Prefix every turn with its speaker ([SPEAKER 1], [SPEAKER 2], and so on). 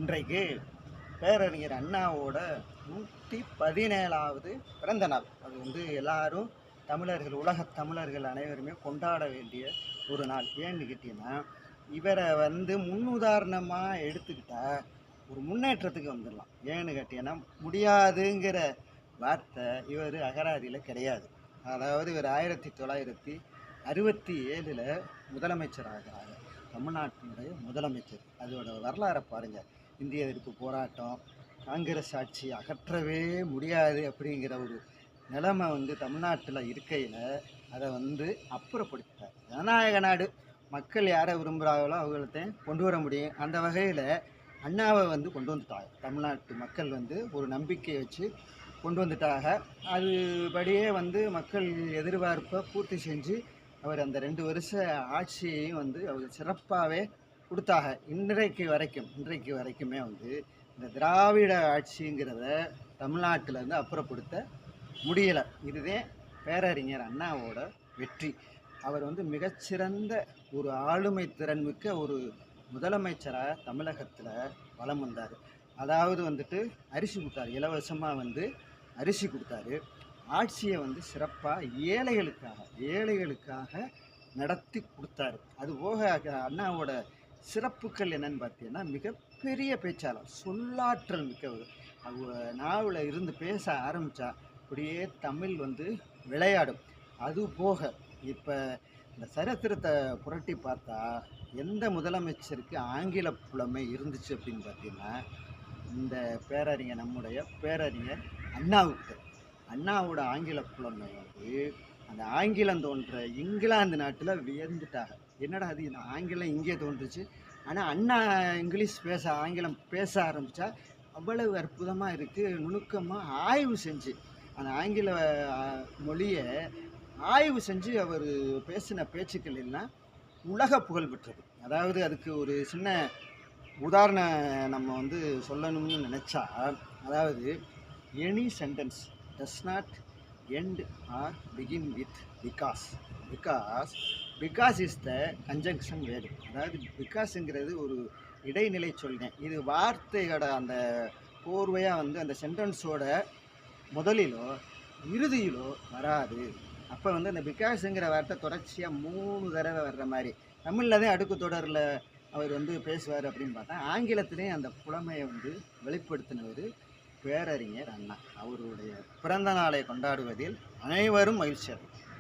[SPEAKER 1] இன்றைக்கு பேரறிஞர் அண்ணாவோட 117வது பிறந்த நாள். அது எல்லாரும் தமிழர்கள், உலகத் தமிழர்கள் அனைவருமே கொண்டாட வேண்டிய ஒரு நாள். ஏன்னு கேட்டிங்கன்னா, இவரை முன்னுதாரணமாக எடுத்துக்கிட்டா ஒரு முன்னேற்றத்துக்கு வந்துடலாம். ஏன்னு கேட்டிங்கன்னா, முடியாதுங்கிற வார்த்தை இவர் அகராதியில் கிடையாது. அதாவது இவர் 1967 முதலமைச்சர் ஆகிறாங்க. தமிழ்நாட்டினுடைய முதலமைச்சர். அதோட வரலாறை பாருங்கள். இந்திய எதிர்ப்பு போராட்டம், காங்கிரஸ் ஆட்சி அகற்றவே முடியாது அப்படிங்கிற ஒரு நிலைமை தமிழ்நாட்டில் இருக்கையில் அதை அப்புறப்படுத்திட்டார். ஜனநாயக நாடு, மக்கள் யாரை விரும்புகிறாங்களோ அவங்கள்ட்ட கொண்டு வர முடியும். அந்த வகையில் அண்ணாவை கொண்டு வந்துட்டாங்க. தமிழ்நாட்டு மக்கள் ஒரு நம்பிக்கையை வச்சு கொண்டு வந்துட்டாங்க. அதுபடியே வமக்கள் எதிர்பார்ப்பை பூர்த்தி செஞ்சு அவர் அந்த 2 வருஷ ஆட்சியையும் அவர் சிறப்பாகவே கொடுத்தாக. இன்றைக்கு வரைக்குமே இந்த திராவிட ஆட்சிங்கிறத தமிழ்நாட்டில் அப்புறப்படுத்த முடியலை. இதுதான் பேரறிஞர் அண்ணாவோட வெற்றி. அவர் மிகச்சிறந்த ஒரு ஆளுமை திறன் மிக்க ஒரு முதலமைச்சராக தமிழகத்தில் வலம் வந்தார். அதாவது அரிசி கொடுத்தாரு, இலவசமாக அரிசி கொடுத்தாரு. ஆட்சியை சிறப்பாக ஏழைகளுக்காக நடத்தி கொடுத்தாரு. அதுபோக அண்ணாவோட சிறப்புகள் என்னன்னு பார்த்தீங்கன்னா, மிகப்பெரிய பேச்சாளர், சொல்லாற்றல் மிக்கவர். அவங்க நாவில் இருந்து பேச ஆரம்பித்தா அப்படியே தமிழ் விளையாடும். அதுபோக இப்போ இந்த சரித்திரத்தை புரட்டி பார்த்தா எந்த முதலமைச்சருக்கு ஆங்கில புலமை இருந்துச்சு அப்படின்னு பார்த்தீங்கன்னா, இந்த நம்முடைய பேரறிஞர் அண்ணாவோட ஆங்கில புலமை அந்த ஆங்கிலம் தோன்ற இங்கிலாந்து நாட்டில் வியந்துட்டாங்க. என்னடா அது, இந்த ஆங்கிலம் இங்கே தோன்றுச்சு, ஆனால் அண்ணா இங்கிலீஷ் ஆங்கிலம் பேச ஆரம்பித்தா அவ்வளவு அற்புதமாக இருக்குது. நுணுக்கமாக ஆய்வு செஞ்சு அந்த ஆங்கில மொழியை ஆய்வு செஞ்சு அவர் பேசின பேச்சுக்கள் எல்லாம் உலக புகழ் பெற்றது. அதாவது அதுக்கு ஒரு சின்ன உதாரணம் நம்ம சொல்லணும்னு நினச்சா, அதாவது any sentence does not end or begin with because is the conjunction word. அதாவது பிகாஸ்ங்கிறது ஒரு இடைநிலை சொல்லினேன். இது வார்த்தையோட அந்த கோர்வையாக அந்த சென்டென்ஸோட முதலிலோ இறுதியிலோ வராது. அப்போ அந்த பிகாஸுங்கிற வார்த்தை தொடர்ச்சியாக 3 தடவை வர்ற மாதிரி. தமிழில் தான் அடுக்கு தொடரில் அவர் பேசுவார் அப்படின்னு பார்த்தா, ஆங்கிலத்திலேயும் அந்த புலமையை வெளிப்படுத்தினவர் பேரறிஞர் அண்ணா. அவருடைய பிறந்த நாளை கொண்டாடுவதில் அனைவரும் மகிழ்ச்சி அடைகிறார்.